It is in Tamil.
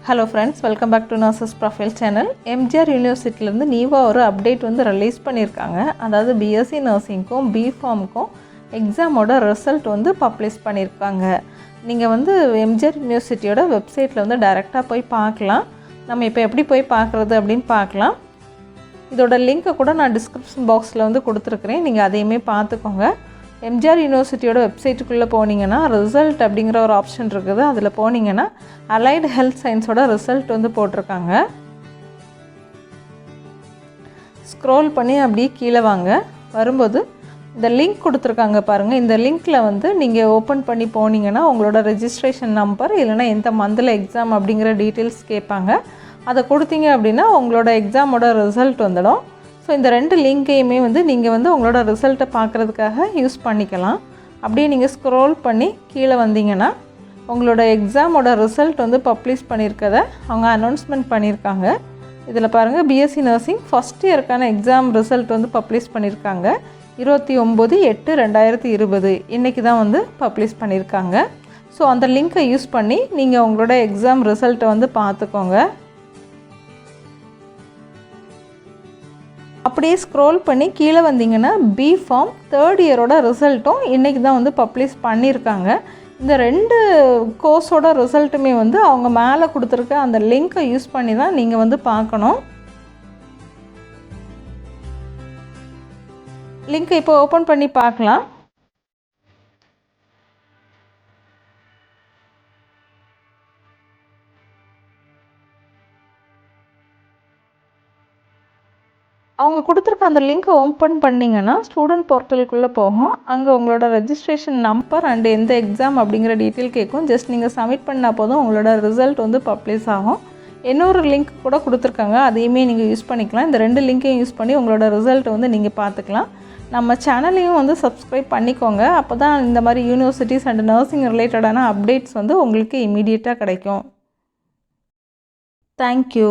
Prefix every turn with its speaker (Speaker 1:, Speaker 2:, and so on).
Speaker 1: Hello friends, welcome back to nurses profile channel. MGR யூனிவர்சிட்டியிலேருந்து நியூவாக ஒரு அப்டேட் வந்து ரிலீஸ் பண்ணியிருக்காங்க. அதாவது பிஎஸ்சி நர்சிங்க்கும் பிஃபார்முக்கும் எக்ஸாமோட ரிசல்ட் வந்து பப்ளிஷ் பண்ணியிருக்காங்க. நீங்கள் வந்து எம்ஜிஆர் யூனிவர்சிட்டியோட வெப்சைட்டில் வந்து டைரெக்டாக போய் பார்க்கலாம். நம்ம இப்போ எப்படி போய் பார்க்குறது அப்படின்னு பார்க்கலாம். இதோட லிங்க்கை கூட நான் டிஸ்கிரிப்ஷன் பாக்ஸில் வந்து கொடுத்துருக்குறேன். நீங்கள் அதையுமே பார்த்துக்கோங்க. எம்ஜிஆர் யூனிவர்சிட்டியோட வெப்சைட்டுக்குள்ளே போனீங்கன்னா ரிசல்ட் அப்படிங்கிற ஒரு ஆப்ஷன் இருக்குது. அதில் போனீங்கன்னா அலைடு ஹெல்த் சயின்ஸோட ரிசல்ட் வந்து போட்டிருக்காங்க. ஸ்க்ரோல் பண்ணி அப்படியே கீழே வாங்க. வரும்போது இந்த லிங்க் கொடுத்துருக்காங்க பாருங்கள். இந்த லிங்க்கில் வந்து நீங்கள் ஓப்பன் பண்ணி போனீங்கன்னா உங்களோட ரெஜிஸ்ட்ரேஷன் நம்பர் இல்லைனா எந்த மந்தில் எக்ஸாம் அப்படிங்கிற டீட்டெயில்ஸ் கேட்பாங்க. அதை கொடுத்தீங்க அப்படின்னா உங்களோட எக்ஸாமோட ரிசல்ட் வந்துடும். ஸோ இந்த ரெண்டு லிங்க்கையுமே வந்து நீங்கள் வந்து உங்களோட ரிசல்ட்டை பார்க்குறதுக்காக யூஸ் பண்ணிக்கலாம். அப்படியே நீங்கள் ஸ்க்ரோல் பண்ணி கீழே வந்தீங்கன்னா உங்களோட எக்ஸாமோட ரிசல்ட் வந்து பப்ளிஷ் பண்ணியிருக்கதை அவங்க அனௌன்ஸ்மெண்ட் பண்ணியிருக்காங்க. இதில் பாருங்கள், பிஎஸ்சி நர்சிங் ஃபஸ்ட் இயருக்கான எக்ஸாம் ரிசல்ட் வந்து பப்ளிஷ் பண்ணியிருக்காங்க. 29/8/2020 இன்றைக்கி தான் வந்து பப்ளிஷ் பண்ணியிருக்காங்க. ஸோ அந்த லிங்க்கை யூஸ் பண்ணி நீங்கள் உங்களோட எக்ஸாம் ரிசல்ட்டை வந்து பார்த்துக்கோங்க. அப்படியே ஸ்க்ரோல் பண்ணி கீழே வந்தீங்கன்னா பிஃபார்ம் தேர்ட் இயரோட ரிசல்ட்டும் இன்றைக்கி தான் வந்து பப்ளிஷ் பண்ணியிருக்காங்க. இந்த ரெண்டு கோர்ஸோட ரிசல்ட்டுமே வந்து அவங்க மேலே கொடுத்துருக்க அந்த லிங்க்கை யூஸ் பண்ணி தான் நீங்கள் வந்து பார்க்கணும். லிங்க்கை இப்போ ஓப்பன் பண்ணி பார்க்கலாம். அவங்க கொடுத்துருக்க அந்த லிங்க்கை ஓப்பன் பண்ணிங்கன்னா ஸ்டூடெண்ட் போர்ட்டலுக்குள்ளே போகும். அங்கே உங்களோட ரெஜிஸ்ட்ரேஷன் நம்பர் அண்டு எந்த எக்ஸாம் அப்படிங்கிற டீட்டெயில் கேட்கும். ஜஸ்ட் நீங்கள் சப்மிட் பண்ணால் போதும் உங்களோட ரிசல்ட் வந்து பப்ளிஷ் ஆகும். இன்னொரு லிங்க் கூட கொடுத்துருக்காங்க, அதையுமே நீங்கள் யூஸ் பண்ணிக்கலாம். இந்த ரெண்டு லிங்க்கையும் யூஸ் பண்ணி உங்களோட ரிசல்ட்டை வந்து நீங்கள் பார்த்துக்கலாம். நம்ம சேனலையும் வந்து சப்ஸ்கிரைப் பண்ணிக்கோங்க. அப்போ தான் இந்த மாதிரி யூனிவர்சிட்டிஸ் அண்ட் நர்சிங் ரிலேட்டடான அப்டேட்ஸ் வந்து உங்களுக்கு இமீடியட்டாக கிடைக்கும். தேங்க்யூ.